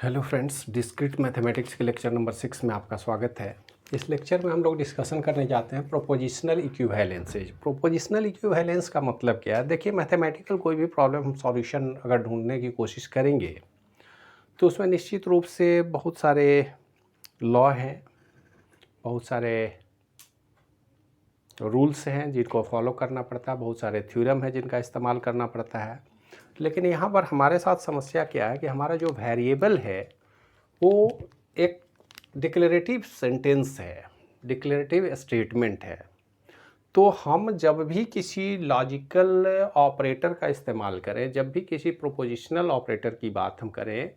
Hello friends, discrete mathematics के lecture number 6 में आपका स्वागत है। इस लेक्चर में हम लोग डिस्कशन करने जाते हैं प्रोपोजिशनल इक्विवेलेंसेज। प्रोपोजिशनल इक्विवेलेंस का मतलब क्या है? देखिए, मैथमेटिकल कोई भी प्रॉब्लम हम सॉल्यूशन अगर ढूंढने की कोशिश करेंगे तो उसमें निश्चित रूप से बहुत सारे लॉ हैं, बहुत सारे रूल्स हैं जिनको फॉलो करना पड़ता है, बहुत सारे थ्योरम हैं जिनका इस्तेमाल करना पड़ता है। लेकिन यहाँ पर हमारे साथ समस्या क्या है कि हमारा जो वेरिएबल है वो एक डिक्लेरेटिव सेंटेंस है, डिक्लेरेटिव स्टेटमेंट है। तो हम जब भी किसी लॉजिकल ऑपरेटर का इस्तेमाल करें, जब भी किसी प्रोपोजिशनल ऑपरेटर की बात हम करें,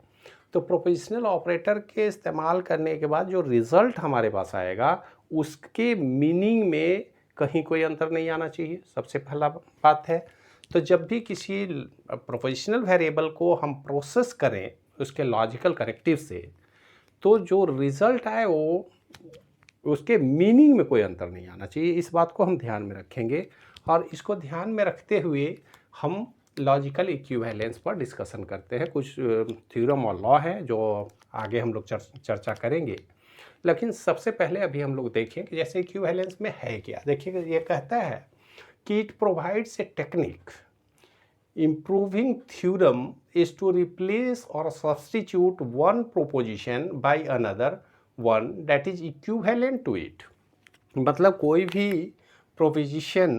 तो प्रोपोजिशनल ऑपरेटर के इस्तेमाल करने के बाद जो रिज़ल्ट हमारे पास आएगा उसके मीनिंग में कहीं कोई अंतर नहीं आना चाहिए, सबसे पहला बात है। तो जब भी किसी प्रोपोजिशनल वेरिएबल को हम प्रोसेस करें उसके लॉजिकल कनेक्टिव से, तो जो रिज़ल्ट आए वो उसके मीनिंग में कोई अंतर नहीं आना चाहिए। इस बात को हम ध्यान में रखेंगे और इसको ध्यान में रखते हुए हम लॉजिकल इक्विवेलेंस पर डिस्कशन करते हैं। कुछ थ्योरम और लॉ हैं जो आगे हम लोग चर्चा करेंगे, लेकिन सबसे पहले अभी हम लोग देखें कि जैसे इक्विवेलेंस में है क्या। देखिए, ये कहता है कि it provides a technique improving theorem is to replace or substitute one proposition by another one that is equivalent to it। मतलब कोई भी प्रोपोजिशन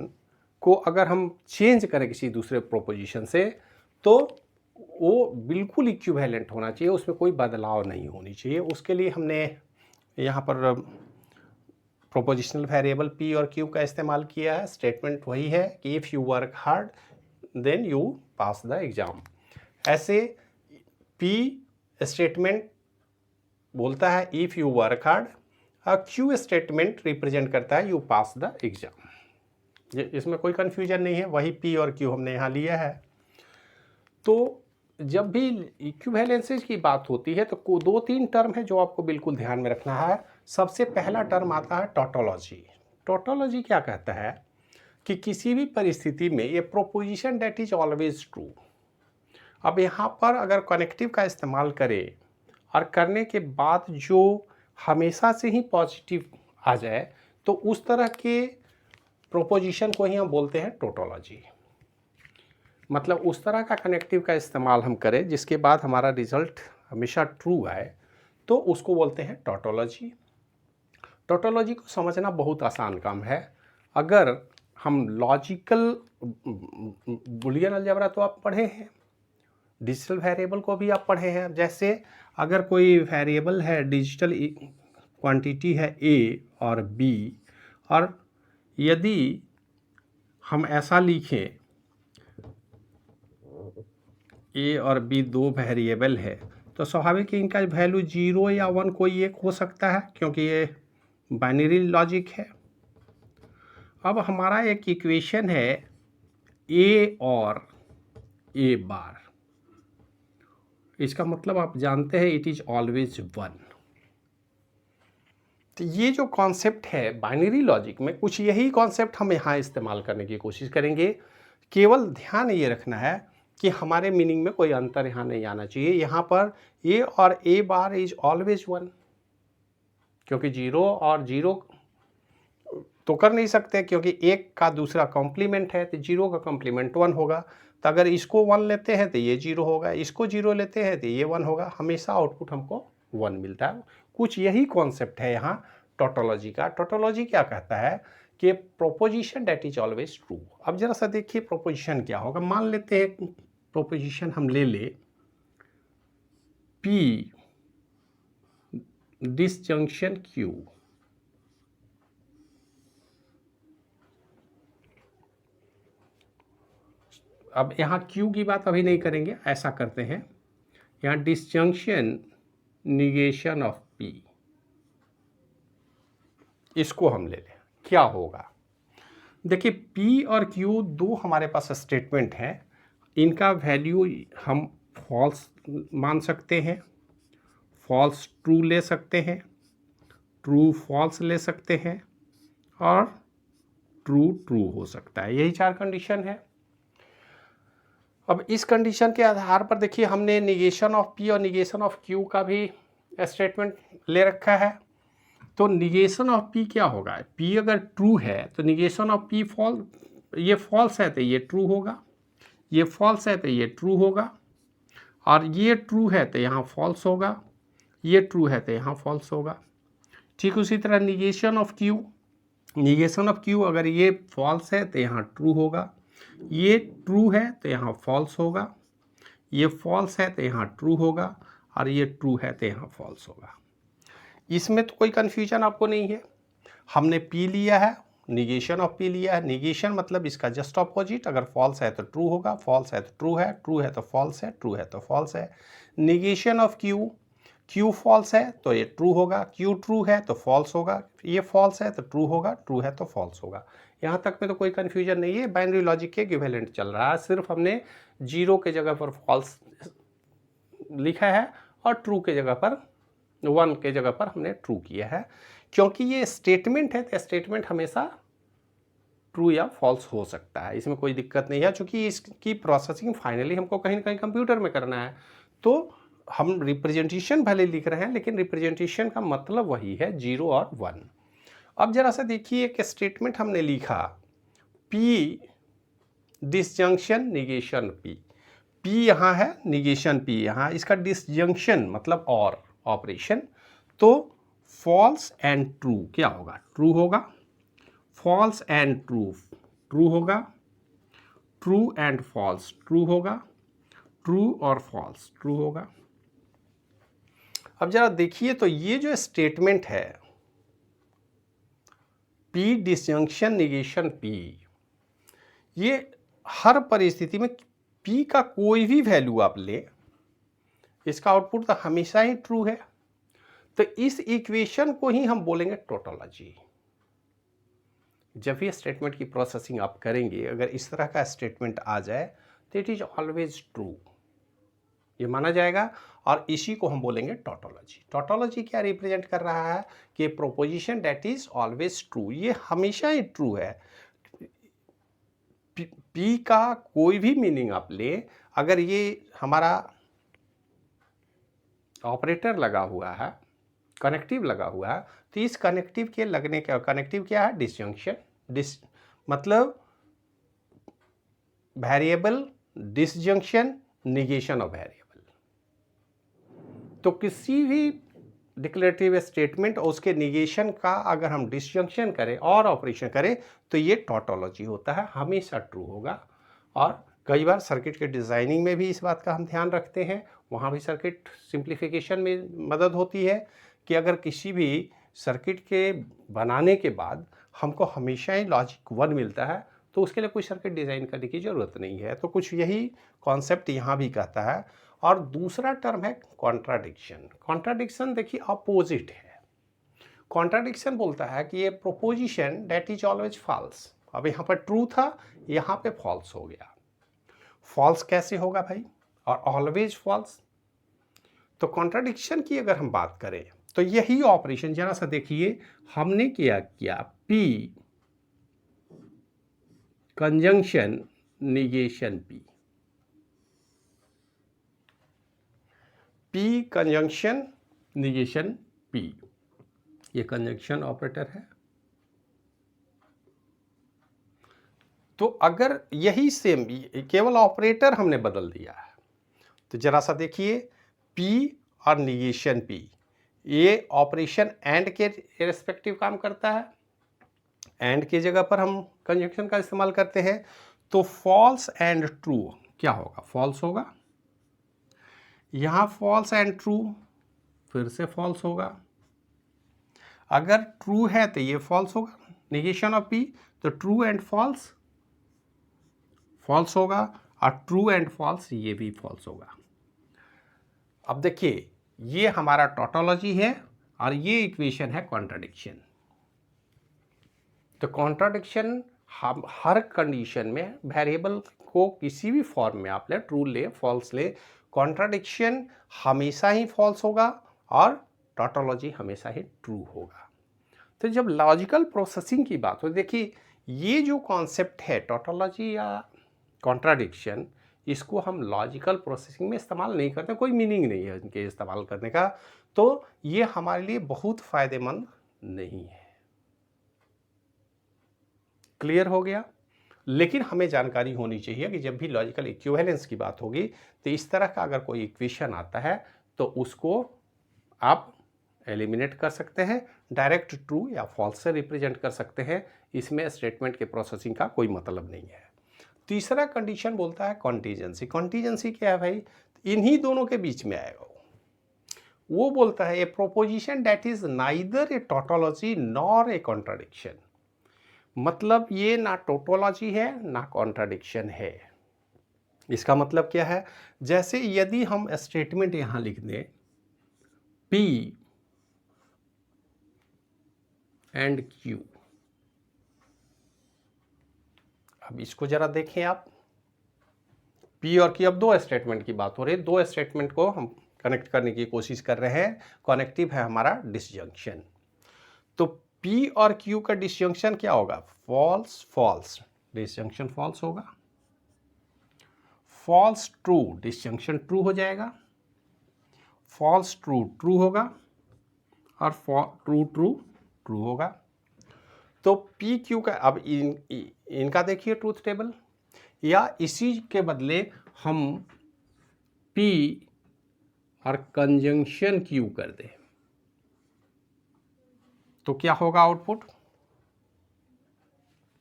को अगर हम चेंज करें किसी दूसरे प्रोपोजिशन से तो वो बिल्कुल इक्विवेलेंट होना चाहिए, उसमें कोई बदलाव नहीं होनी चाहिए। उसके लिए हमने यहाँ पर प्रोपोजिशनल वेरिएबल पी और क्यू का इस्तेमाल किया है। स्टेटमेंट वही है कि if you work hard then you pass the exam. ऐसे पी स्टेटमेंट बोलता है इफ़ यू वर्क हार्ड, और क्यू स्टेटमेंट रिप्रेजेंट करता है यू पास द एग्ज़ाम। इसमें कोई कन्फ्यूजन नहीं है, वही पी और क्यू हमने यहाँ लिया है। तो जब भी इक्विवेलेंसेज की बात होती है तो दो तीन टर्म है जो आपको बिल्कुल ध्यान में रखना है। सबसे पहला टर्म आता है टोटोलॉजी। टोटोलॉजी क्या कहता है कि किसी भी परिस्थिति में ये proposition that is always true. अब यहाँ पर अगर कनेक्टिव का इस्तेमाल करें और करने के बाद जो हमेशा से ही पॉजिटिव आ जाए तो उस तरह के प्रोपोजिशन को ही हम बोलते हैं टोटोलॉजी। मतलब उस तरह का कनेक्टिव का इस्तेमाल हम करें जिसके बाद हमारा रिजल्ट हमेशा ट्रू आए, तो उसको बोलते हैं टोटोलॉजी। टोटोलॉजी को समझना बहुत आसान काम है। अगर हम लॉजिकल बुलियन अलजेब्रा तो आप पढ़े हैं, डिजिटल वेरिएबल को भी आप पढ़े हैं। जैसे अगर कोई वेरिएबल है, डिजिटल क्वांटिटी है ए और बी, और यदि हम ऐसा लिखें ए और बी दो वेरिएबल है तो स्वाभाविक है इनका वैल्यू 0 या 1 कोई एक हो सकता है, क्योंकि ये बाइनरी लॉजिक है। अब हमारा एक इक्वेशन है ए और ए बार, इसका मतलब आप जानते हैं इट इज ऑलवेज 1। तो ये जो कॉन्सेप्ट है बाइनरी लॉजिक में, कुछ यही कॉन्सेप्ट हम यहाँ इस्तेमाल करने की कोशिश करेंगे। केवल ध्यान ये रखना है कि हमारे मीनिंग में कोई अंतर यहाँ नहीं आना चाहिए। यहाँ पर ए और ए बार इज ऑलवेज 1, क्योंकि 0 और 0 तो कर नहीं सकते, क्योंकि एक का दूसरा कॉम्प्लीमेंट है तो 0 का कॉम्प्लीमेंट 1 होगा। तो अगर इसको 1 लेते हैं तो ये 0 होगा, इसको 0 लेते हैं तो ये 1 होगा। हमेशा आउटपुट हमको 1 मिलता है। कुछ यही कॉन्सेप्ट है यहाँ टोटोलॉजी का। टोटोलॉजी क्या कहता है कि proposition that is always true. अब जरा सा देखिए प्रोपोजिशन क्या होगा। मान लेते हैं प्रोपोजिशन हम ले ले P डिसजंक्शन Q। अब यहाँ Q की बात अभी नहीं करेंगे, ऐसा करते हैं यहाँ डिसजंक्शन निगेशन ऑफ P, इसको हम ले लें। क्या होगा, देखिए P और Q दो हमारे पास स्टेटमेंट हैं। इनका वैल्यू हम फॉल्स मान सकते हैं, फॉल्स ट्रू ले सकते हैं, ट्रू फॉल्स ले सकते हैं, और ट्रू ट्रू हो सकता है। यही चार कंडीशन है। अब इस कंडीशन के आधार पर देखिए हमने निगेशन ऑफ पी और निगेशन ऑफ क्यू का भी स्टेटमेंट ले रखा है। तो निगेशन ऑफ पी क्या होगा, पी अगर ट्रू है तो निगेशन ऑफ पी ये फॉल्स है तो ये ट्रू होगा, ये फॉल्स है तो ये ट्रू होगा, और ये ट्रू है तो यहाँ फॉल्स होगा, ये ट्रू है तो यहाँ फॉल्स होगा। ठीक उसी तरह निगेशन ऑफ क्यू अगर ये फॉल्स है तो यहाँ ट्रू होगा, ये ट्रू है तो यहाँ फॉल्स होगा, ये फॉल्स है तो यहाँ ट्रू होगा, और ये ट्रू है तो यहाँ फॉल्स होगा। इसमें तो कोई कन्फ्यूजन आपको नहीं है। हमने पी लिया है, निगेशन ऑफ पी लिया है। निगेशन मतलब इसका जस्ट ऑपोजिट, अगर फॉल्स है तो ट्रू होगा, फॉल्स है तो ट्रू है तो फॉल्स है, ट्रू है तो फॉल्स है। निगेशन ऑफ क्यू फॉल्स है तो ये ट्रू होगा, क्यू ट्रू है तो फॉल्स होगा, ये फॉल्स है तो ट्रू होगा, ट्रू है तो फॉल्स होगा। यहाँ तक में तो कोई कन्फ्यूजन नहीं है, बाइनरी लॉजिक के इक्विवेलेंट चल रहा है। सिर्फ हमने 0 के जगह पर फॉल्स लिखा है और ट्रू के जगह पर 1 के जगह पर हमने ट्रू किया है, क्योंकि ये स्टेटमेंट है तो स्टेटमेंट हमेशा ट्रू या फॉल्स हो सकता है, इसमें कोई दिक्कत नहीं है। चूँकि इसकी प्रोसेसिंग फाइनली हमको कहीं ना कहीं कंप्यूटर में करना है, तो हम रिप्रेजेंटेशन भले लिख रहे हैं लेकिन रिप्रेजेंटेशन का मतलब वही है 0 और 1। अब जरा सा देखिए, एक स्टेटमेंट हमने लिखा P डिसजंक्शन निगेशन P यहाँ है, निगेशन P यहाँ, इसका डिसजंक्शन मतलब और ऑपरेशन, तो फॉल्स एंड ट्रू क्या होगा, ट्रू होगा, फॉल्स एंड ट्रू होगा, ट्रू एंड फॉल्स ट्रू होगा, ट्रू और फॉल्स ट्रू होगा। अब जरा देखिए, तो ये जो स्टेटमेंट है P डिसजंक्शन निगेशन P, ये हर परिस्थिति में P का कोई भी वैल्यू आप ले, इसका आउटपुट तो हमेशा ही ट्रू है। तो इस इक्वेशन को ही हम बोलेंगे टोटोलॉजी। जब भी स्टेटमेंट की प्रोसेसिंग आप करेंगे, अगर इस तरह का स्टेटमेंट आ जाए तो इट इज ऑलवेज ट्रू, ये माना जाएगा, और इसी को हम बोलेंगे टोटोलॉजी। टोटोलॉजी क्या रिप्रेजेंट कर रहा है कि proposition that is always true, ये हमेशा ही ट्रू है। पी का कोई भी मीनिंग आप ले, अगर ये हमारा ऑपरेटर लगा हुआ है, कनेक्टिव लगा हुआ है, तो इस कनेक्टिव के लगने का कनेक्टिव क्या है, डिसजंक्शन। मतलब variable disjunction negation of variable. तो किसी भी डिक्लेरेटिव स्टेटमेंट और उसके निगेशन का अगर हम डिसजंक्शन करें और ऑपरेशन करें तो ये टोटोलॉजी होता है, हमेशा ट्रू होगा। और कई बार सर्किट के डिज़ाइनिंग में भी इस बात का हम ध्यान रखते हैं, वहाँ भी सर्किट सिंप्लीफिकेशन में मदद होती है कि अगर किसी भी सर्किट के बनाने के बाद हमको हमेशा ही लॉजिक 1 मिलता है तो उसके लिए कोई सर्किट डिज़ाइन करने की ज़रूरत नहीं है। तो कुछ यही कॉन्सेप्ट यहाँ भी कहता है। और दूसरा टर्म है कॉन्ट्राडिक्शन। कॉन्ट्राडिक्शन देखिए अपोजिट है। कॉन्ट्राडिक्शन बोलता है कि ये proposition that is always false, अब यहाँ पर ट्रू था, यहाँ पे फॉल्स हो गया। फॉल्स कैसे होगा भाई, और ऑलवेज फॉल्स। तो कॉन्ट्राडिक्शन की अगर हम बात करें तो यही ऑपरेशन जरा सा देखिए, हमने किया P conjunction negation P conjunction negation P, ये कंजंक्शन ऑपरेटर है। तो अगर यही सेम, केवल ऑपरेटर हमने बदल दिया है, तो जरा सा देखिए P और निगेशन P, ये ऑपरेशन एंड के रेस्पेक्टिव काम करता है, एंड की जगह पर हम कंजंक्शन का इस्तेमाल करते हैं। तो फॉल्स एंड ट्रू क्या होगा, फॉल्स होगा, यहाँ फॉल्स एंड ट्रू फिर से फॉल्स होगा। अगर ट्रू है तो ये फॉल्स होगा, निगेशन ऑफ P, तो ट्रू एंड फॉल्स फॉल्स होगा, और ट्रू एंड फॉल्स ये भी फॉल्स होगा। अब देखिए ये हमारा टोटोलॉजी है और ये इक्वेशन है कॉन्ट्राडिक्शन। तो कॉन्ट्राडिक्शन हम हर कंडीशन में वेरिएबल को किसी भी फॉर्म में आप ले, ट्रू ले फॉल्स ले, कॉन्ट्राडिक्शन हमेशा ही फॉल्स होगा और टोटोलॉजी हमेशा ही ट्रू होगा। तो जब लॉजिकल प्रोसेसिंग की बात हो, देखिए ये जो कॉन्सेप्ट है टोटोलॉजी या कॉन्ट्राडिक्शन, इसको हम लॉजिकल प्रोसेसिंग में इस्तेमाल नहीं करते, कोई मीनिंग नहीं है इनके इस्तेमाल करने का, तो ये हमारे लिए बहुत फ़ायदेमंद नहीं है। क्लियर हो गया? लेकिन हमें जानकारी होनी चाहिए कि जब भी लॉजिकल इक्विवेलेंस की बात होगी तो इस तरह का अगर कोई इक्वेशन आता है तो उसको आप एलिमिनेट कर सकते हैं, डायरेक्ट ट्रू या फॉल्स से रिप्रेजेंट कर सकते हैं, इसमें स्टेटमेंट के प्रोसेसिंग का कोई मतलब नहीं है। तीसरा कंडीशन बोलता है कॉन्टीजेंसी। कॉन्टीजेंसी क्या है भाई? इन्हीं दोनों के बीच में आएगा। वो बोलता है a proposition that is neither a tautology nor a contradiction. मतलब ये ना टोटोलॉजी है ना कॉन्ट्राडिक्शन है। इसका मतलब क्या है? जैसे यदि हम स्टेटमेंट यहां लिख दें P एंड Q, अब इसको जरा देखें आप, P और Q, अब दो स्टेटमेंट की बात हो रही है, दो स्टेटमेंट को हम कनेक्ट करने की कोशिश कर रहे हैं, कनेक्टिव है हमारा डिसजंक्शन। तो P और Q का डिसजंक्शन क्या होगा? फॉल्स फॉल्स, डिसजंक्शन फॉल्स होगा। फॉल्स ट्रू, डिसजंक्शन ट्रू हो जाएगा। फॉल्स ट्रू ट्रू होगा और ट्रू ट्रू ट्रू होगा। तो पी क्यू का अब इनका देखिए ट्रूथ टेबल, या इसी के बदले हम पी और कंजंक्शन क्यू कर दें तो क्या होगा आउटपुट?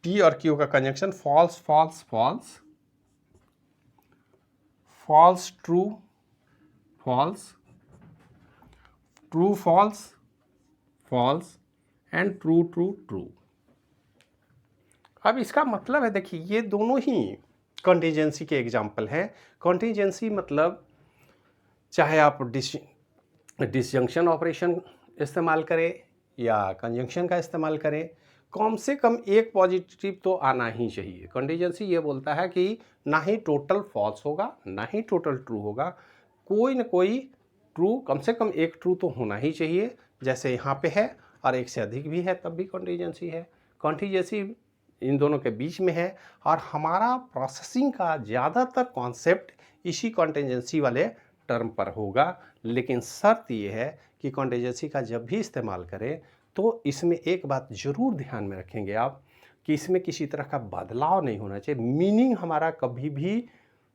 पी और क्यू का conjunction false false false, false true false, true false false and true true true. अब इसका मतलब है, देखिए ये दोनों ही कॉन्टीजेंसी के एग्जाम्पल हैं। कॉन्टीजेंसी मतलब चाहे आप डिसजंक्शन ऑपरेशन इस्तेमाल करें या कंजंक्शन का इस्तेमाल करें, कम से कम एक पॉजिटिव तो आना ही चाहिए। कॉन्टीजेंसी ये बोलता है कि ना ही टोटल फॉल्स होगा ना ही टोटल ट्रू होगा, कोई ना कोई ट्रू, कम से कम एक ट्रू तो होना ही चाहिए, जैसे यहाँ पे है, और एक से अधिक भी है तब भी कॉन्टीजेंसी है। कॉन्टीजेंसी इन दोनों के बीच में है, और हमारा प्रोसेसिंग का ज़्यादातर कॉन्सेप्ट इसी कॉन्टीजेंसी वाले टर्म पर होगा। लेकिन शर्त ये है कि कॉन्टीजेंसी का जब भी इस्तेमाल करें तो इसमें एक बात ज़रूर ध्यान में रखेंगे आप कि इसमें किसी तरह का बदलाव नहीं होना चाहिए। मीनिंग हमारा कभी भी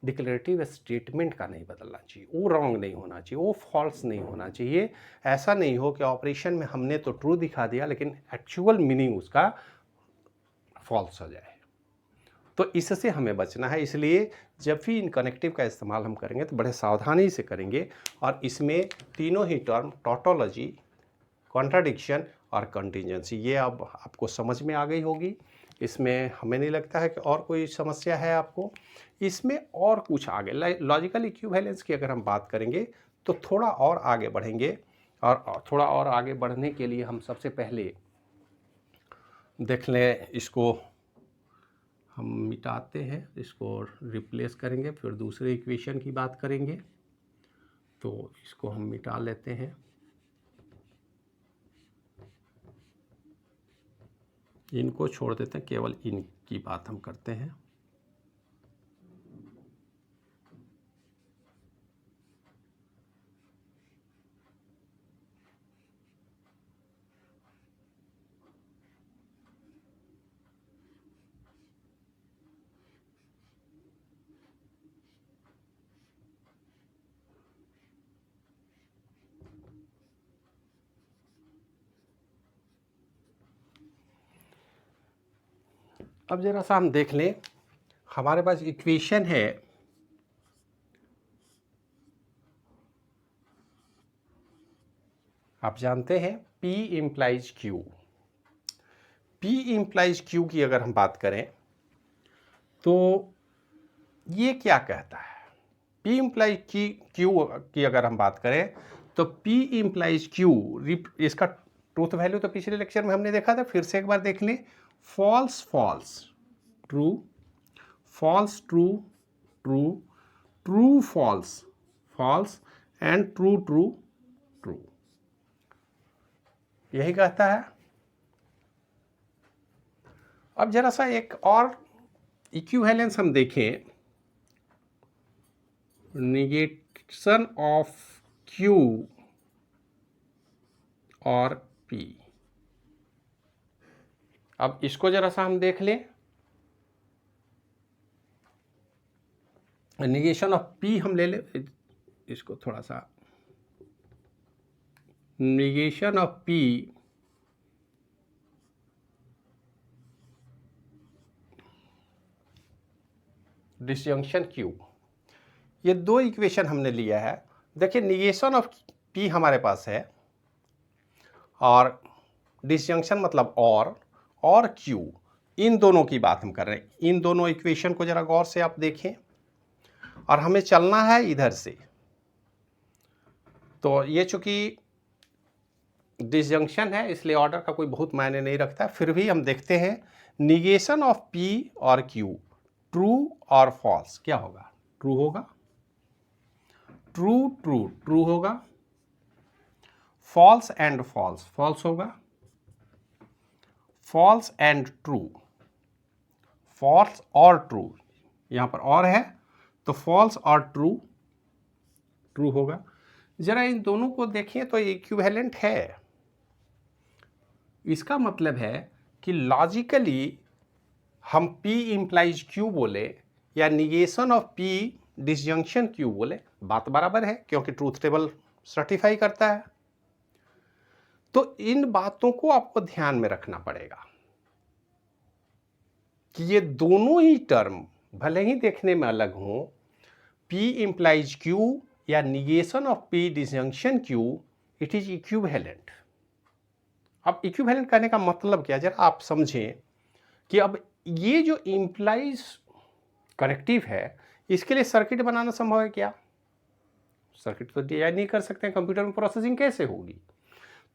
डिक्लेरेटिव स्टेटमेंट का नहीं बदलना चाहिए, वो रॉन्ग नहीं होना चाहिए, वो फॉल्स नहीं होना चाहिए। ऐसा नहीं हो कि ऑपरेशन में हमने तो ट्रू दिखा दिया लेकिन एक्चुअल मीनिंग उसका फॉल्स हो जाए। तो इससे हमें बचना है, इसलिए जब भी इन कनेक्टिव का इस्तेमाल हम करेंगे तो बड़े सावधानी से करेंगे, और इसमें तीनों ही टर्म टोटोलॉजी, कॉन्ट्राडिक्शन और कंटीजेंसी, ये अब आपको समझ में आ गई होगी। इसमें हमें नहीं लगता है कि और कोई समस्या है आपको। इसमें और कुछ आगे लॉजिकल इक्विवेलेंस की अगर हम बात करेंगे तो थोड़ा और आगे बढ़ेंगे, और थोड़ा और आगे बढ़ने के लिए हम सबसे पहले देख लें, इसको हम मिटाते हैं, इसको रिप्लेस करेंगे, फिर दूसरे इक्वेशन की बात करेंगे। तो इसको हम मिटा लेते हैं, इनको छोड़ देते हैं, केवल इनकी बात हम करते हैं। अब जरा सा हम देख लें, हमारे पास इक्वेशन है आप जानते हैं P implies Q। P implies Q की अगर हम बात करें तो ये क्या कहता है? P इम्प्लाइज Q की अगर हम बात करें तो P इम्प्लाइज Q, इसका ट्रूथ वैल्यू तो पिछले लेक्चर में हमने देखा था, फिर से एक बार देख लें। False false true, false true true, true false false and true true true, यही कहता है। अब जरा सा एक और इक्विवेलेंस हम देखें, निगेशन ऑफ Q और P। अब इसको जरा सा हम देख लें। निगेशन ऑफ P हम ले लें, इसको थोड़ा सा, negation of P disjunction Q, ये दो इक्वेशन हमने लिया है। देखिए निगेशन ऑफ P हमारे पास है और डिसजंक्शन मतलब और Q, इन दोनों की बात हम कर रहे हैं। इन दोनों इक्वेशन को जरा गौर से आप देखें और हमें चलना है इधर से। तो ये चूंकि डिसजंक्शन है इसलिए ऑर्डर का कोई बहुत मायने नहीं रखता, फिर भी हम देखते हैं निगेशन ऑफ P और Q ट्रू और फॉल्स क्या होगा। ट्रू होगा, ट्रू ट्रू ट्रू होगा, फॉल्स एंड फॉल्स फॉल्स होगा, फॉल्स एंड ट्रू, फॉल्स और ट्रू, यहां पर और है तो फॉल्स और ट्रू ट्रू होगा। जरा इन दोनों को देखें तो इक्विवेलेंट है। इसका मतलब है कि लॉजिकली हम P इंप्लाइज Q बोले या negation of P disjunction Q बोले, बात बराबर है क्योंकि ट्रूथ टेबल सर्टिफाई करता है। तो इन बातों को आपको ध्यान में रखना पड़ेगा कि ये दोनों ही टर्म भले ही देखने में अलग हों, P इंप्लाइज Q या negation of P disjunction Q, it is equivalent. अब इक्विवेलेंट करने का मतलब क्या, जरा आप समझें कि अब ये जो इंप्लाइज करेक्टिव है इसके लिए सर्किट बनाना संभव है क्या? सर्किट तो डिजाइन नहीं कर सकते हैं, कंप्यूटर में प्रोसेसिंग कैसे होगी?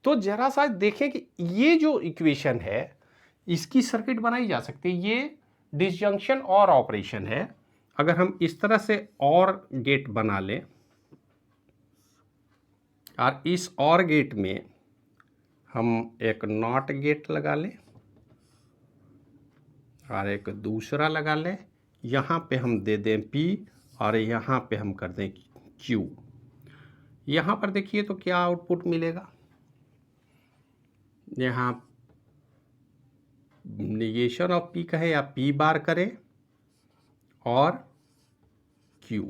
तो जरा सा देखें कि ये जो इक्वेशन है इसकी सर्किट बनाई जा सकती है। ये डिसजंक्शन और ऑपरेशन है। अगर हम इस तरह से और गेट बना लें और इस और गेट में हम एक नॉट गेट लगा लें और एक दूसरा लगा लें, यहाँ पे हम दे दें P और यहाँ पे हम कर दें Q। यहाँ पर देखिए तो क्या आउटपुट मिलेगा। यहाँ निगेशन ऑफ P कहें या P बार करें और Q।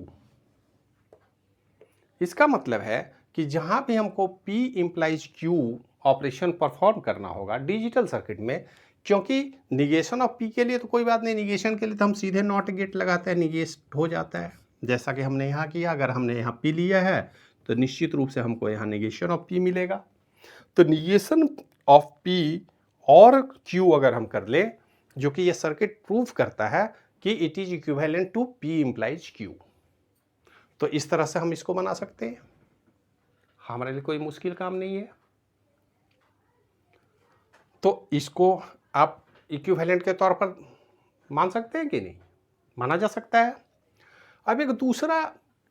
इसका मतलब है कि जहाँ भी हमको P implies Q operation perform करना होगा डिजिटल सर्किट में, क्योंकि निगेशन ऑफ P के लिए तो कोई बात नहीं, निगेशन के लिए तो हम सीधे नॉट गेट लगाते हैं, निगेट हो जाता है जैसा कि हमने यहाँ किया। अगर हमने यहाँ P लिया है तो निश्चित रूप से हमको यहाँ निगेशन ऑफ P मिलेगा। तो निगेशन ऑफ P और Q अगर हम कर ले, जो कि ये सर्किट प्रूव करता है कि it is equivalent to P implies Q। तो इस तरह से हम इसको बना सकते हैं, हमारे लिए कोई मुश्किल काम नहीं है। तो इसको आप इक्विवेलेंट के तौर पर मान सकते हैं कि नहीं? माना जा सकता है। अब एक दूसरा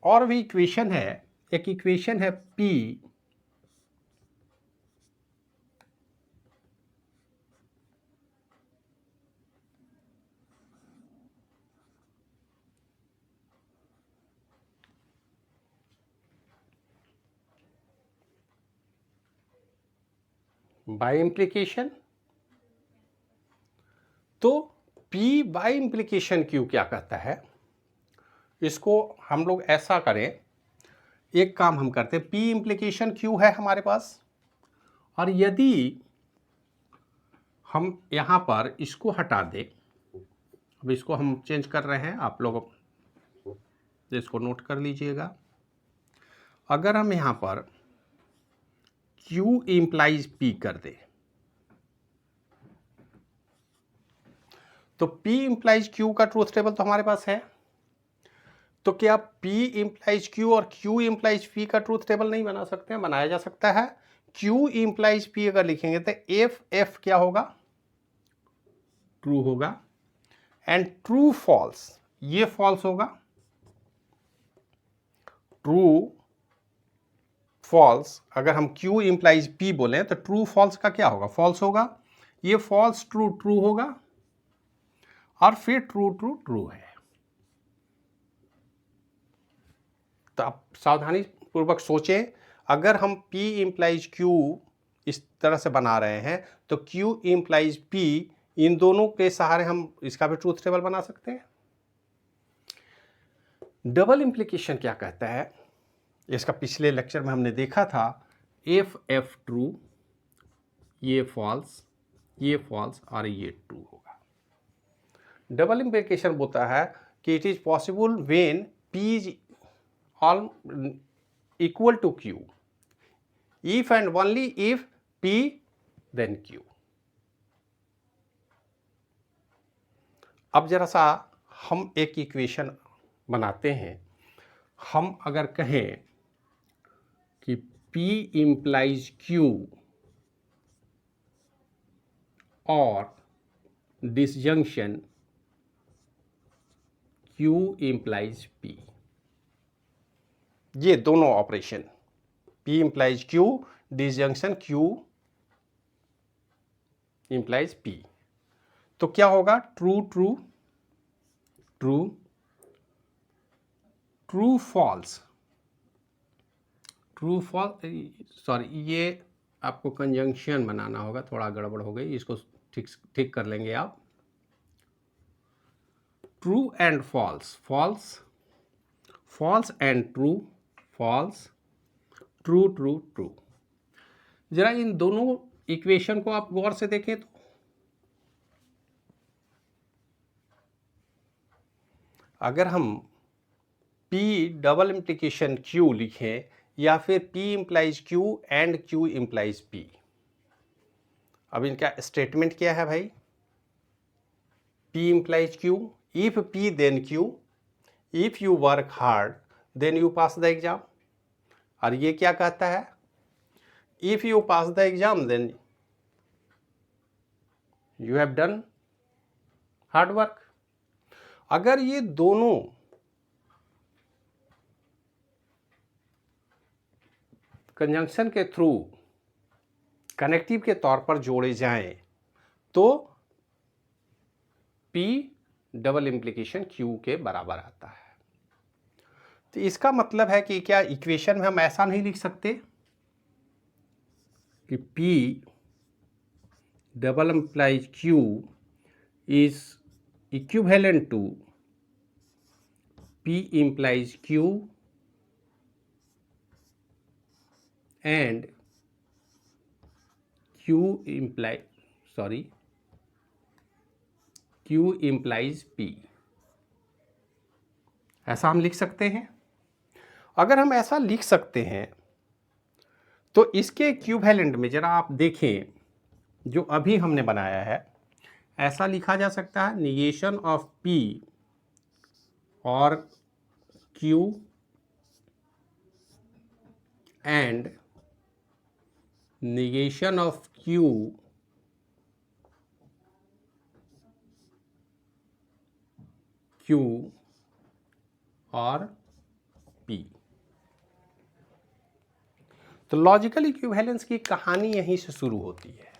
और भी इक्वेशन है, एक इक्वेशन है P बाय इम्प्लीकेशन। तो P बाय इम्प्लीकेशन Q क्या कहता है, इसको हम लोग ऐसा करें, एक काम हम करते हैं, P इम्प्लीकेशन Q है हमारे पास, और यदि हम यहाँ पर इसको हटा दें, अब इसको हम चेंज कर रहे हैं, आप लोग इसको नोट कर लीजिएगा। अगर हम यहाँ पर Q इंप्लाइज P कर दें तो P इंप्लाइज Q का ट्रूथ टेबल तो हमारे पास है। तो क्या P इंप्लाइज Q और Q इंप्लाइज P का ट्रूथ टेबल नहीं बना सकते हैं? बनाया जा सकता है। Q इंप्लाइज P अगर लिखेंगे तो F क्या होगा? ट्रू होगा। एंड ट्रू फॉल्स, ये फॉल्स होगा। ट्रू फॉल्स, अगर हम Q इंप्लाइज P बोले तो ट्रू फॉल्स का क्या होगा? फॉल्स होगा। ये फॉल्स ट्रू ट्रू होगा और फिर ट्रू ट्रू ट्रू है। तो आप सावधानी पूर्वक सोचें, अगर हम P इम्प्लाइज Q इस तरह से बना रहे हैं तो Q इम्प्लाइज P, इन दोनों के सहारे हम इसका भी ट्रूथ टेबल बना सकते हैं। डबल इम्प्लीकेशन क्या कहता है, इसका पिछले लेक्चर में हमने देखा था, इफ F ट्रू, ये फॉल्स, ये फॉल्स और ये ट्रू होगा। डबल इम्प्लीकेशन बोलता है कि it is possible when P is all equal to Q, if and only if P then Q। अब जरा सा हम एक इक्वेशन बनाते हैं। हम अगर कहें कि P इम्प्लाइज Q और डिसजंक्शन Q इम्प्लाइज P, ये दोनों operation P implies Q, disjunction Q implies P, तो क्या होगा, true true true true false, true false, sorry ये आपको कंजंक्शन बनाना होगा, थोड़ा गड़बड़ हो गई, इसको ठीक कर लेंगे आप। True and false, false false and true, false true true true. जरा इन दोनों इक्वेशन को आप गौर से देखें तो अगर हम P डबल इम्प्लीकेशन Q लिखें या फिर P implies Q and Q implies P, अब इनका स्टेटमेंट क्या है भाई, P implies Q, if P then Q, if you work hard then you pass the exam, और ये क्या कहता है, if you pass the exam then you have done hard work. अगर ये दोनों कंजंक्शन के थ्रू कनेक्टिव के तौर पर जोड़े जाएं तो P डबल इम्प्लीकेशन Q के बराबर आता है। तो इसका मतलब है कि क्या इक्वेशन में हम ऐसा नहीं लिख सकते कि P double implies Q is equivalent to P implies Q and Q implies P, ऐसा हम लिख सकते हैं। अगर हम ऐसा लिख सकते हैं तो इसके इक्विवेलेंट में जरा आप देखें, जो अभी हमने बनाया है, ऐसा लिखा जा सकता है, निगेशन ऑफ P और Q and negation of Q और P। तो लॉजिकल इक्विवेलेंस की कहानी यहीं से शुरू होती है।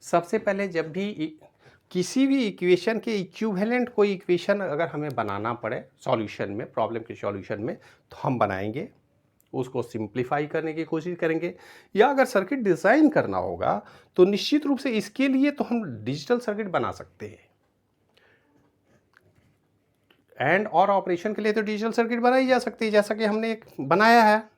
सबसे पहले जब भी किसी भी इक्वेशन के इक्विवेलेंट कोई इक्वेशन अगर हमें बनाना पड़े सॉल्यूशन में, प्रॉब्लम के सॉल्यूशन में, तो हम बनाएंगे, उसको सिंप्लीफाई करने की कोशिश करेंगे, या अगर सर्किट डिज़ाइन करना होगा तो निश्चित रूप से इसके लिए तो हम डिजिटल सर्किट बना सकते हैं। एंड और ऑपरेशन के लिए तो डिजिटल सर्किट बनाई जा सकती है, जैसा कि हमने एक बनाया है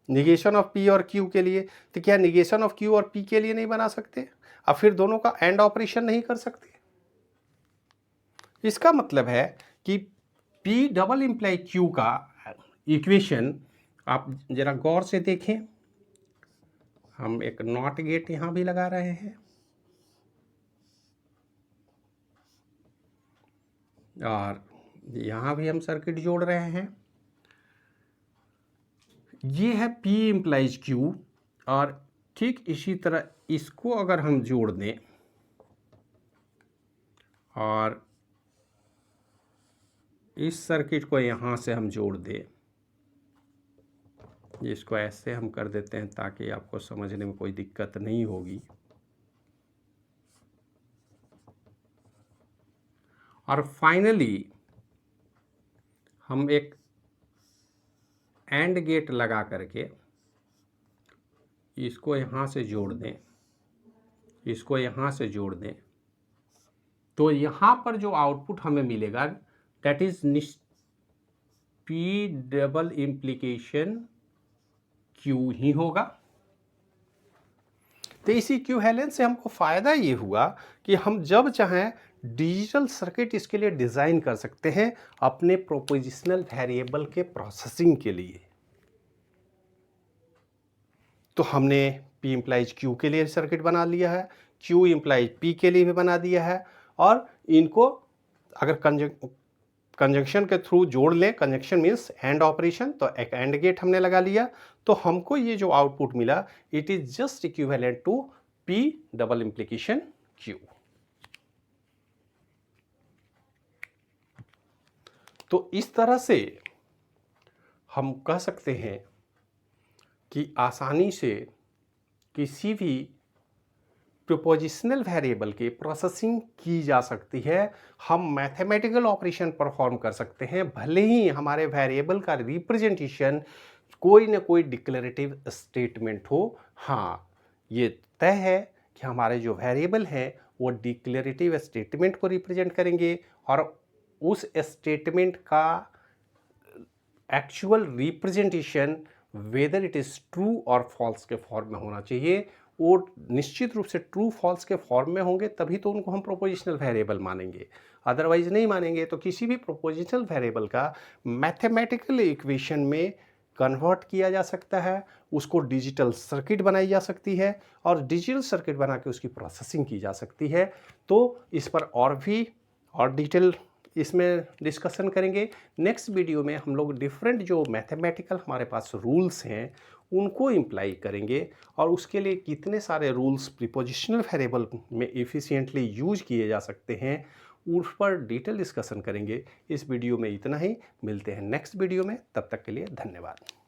निगेशन ऑफ P और Q के लिए। तो क्या निगेशन ऑफ Q और P के लिए नहीं बना सकते? अब फिर दोनों का एंड ऑपरेशन नहीं कर सकते? इसका मतलब है कि P डबल इम्प्लाई Q का इक्वेशन आप जरा गौर से देखें। हम एक नॉट गेट यहां भी लगा रहे हैं और यहां भी हम सर्किट जोड़ रहे हैं। ये है P इम्प्लाइज Q, और ठीक इसी तरह इसको अगर हम जोड़ दें और इस सर्किट को यहाँ से हम जोड़ दें, इसको ऐसे हम कर देते हैं ताकि आपको समझने में कोई दिक्कत नहीं होगी। और फाइनली हम एक एंड गेट लगा करके इसको यहाँ से जोड़ दें, इसको यहाँ से जोड़ दें, तो यहाँ पर जो आउटपुट हमें मिलेगा that is P double implication Q ही होगा। तो इसी इक्विवेलेंस से हमको फ़ायदा ये हुआ कि हम जब चाहें डिजिटल सर्किट इसके लिए डिज़ाइन कर सकते हैं अपने प्रोपोजिशनल वेरिएबल के प्रोसेसिंग के लिए। तो हमने P इम्प्लाइज Q के लिए सर्किट बना लिया है, Q इम्प्लाइज P के लिए भी बना दिया है, और इनको अगर कंजंक्शन के थ्रू जोड़ लें, कंजंक्शन मीन्स एंड ऑपरेशन, तो एक एंड गेट हमने लगा लिया, तो हमको ये जो आउटपुट मिला it is just equivalent to P double implication Q। तो इस तरह से हम कह सकते हैं कि आसानी से किसी भी प्रोपोजिशनल वेरिएबल की प्रोसेसिंग की जा सकती है। हम मैथमेटिकल ऑपरेशन परफॉर्म कर सकते हैं, भले ही हमारे वेरिएबल का रिप्रेजेंटेशन कोई ना कोई डिक्लेरेटिव स्टेटमेंट हो। हाँ, ये तय है कि हमारे जो वेरिएबल हैं वो डिक्लेरेटिव स्टेटमेंट को रिप्रेजेंट करेंगे और उस स्टेटमेंट का actual representation whether it is true और फॉल्स के फॉर्म में होना चाहिए। वो निश्चित रूप से ट्रू फॉल्स के फॉर्म में होंगे तभी तो उनको हम प्रोपोजिशनल वेरिएबल मानेंगे, अदरवाइज नहीं मानेंगे। तो किसी भी प्रोपोजिशनल वेरिएबल का मैथमेटिकल इक्वेशन में कन्वर्ट किया जा सकता है, उसको डिजिटल सर्किट बनाई जा सकती है और डिजिटल सर्किट बना के उसकी प्रोसेसिंग की जा सकती है। तो इस पर और भी और डिटेल इसमें डिस्कशन करेंगे। नेक्स्ट वीडियो में हम लोग डिफरेंट जो मैथमेटिकल हमारे पास रूल्स हैं उनको इम्प्लाई करेंगे और उसके लिए कितने सारे रूल्स प्रीपोजिशनल वेरिएबल में एफिशिएंटली यूज किए जा सकते हैं उस पर डिटेल डिस्कशन करेंगे। इस वीडियो में इतना ही, मिलते हैं नेक्स्ट वीडियो में, तब तक के लिए धन्यवाद।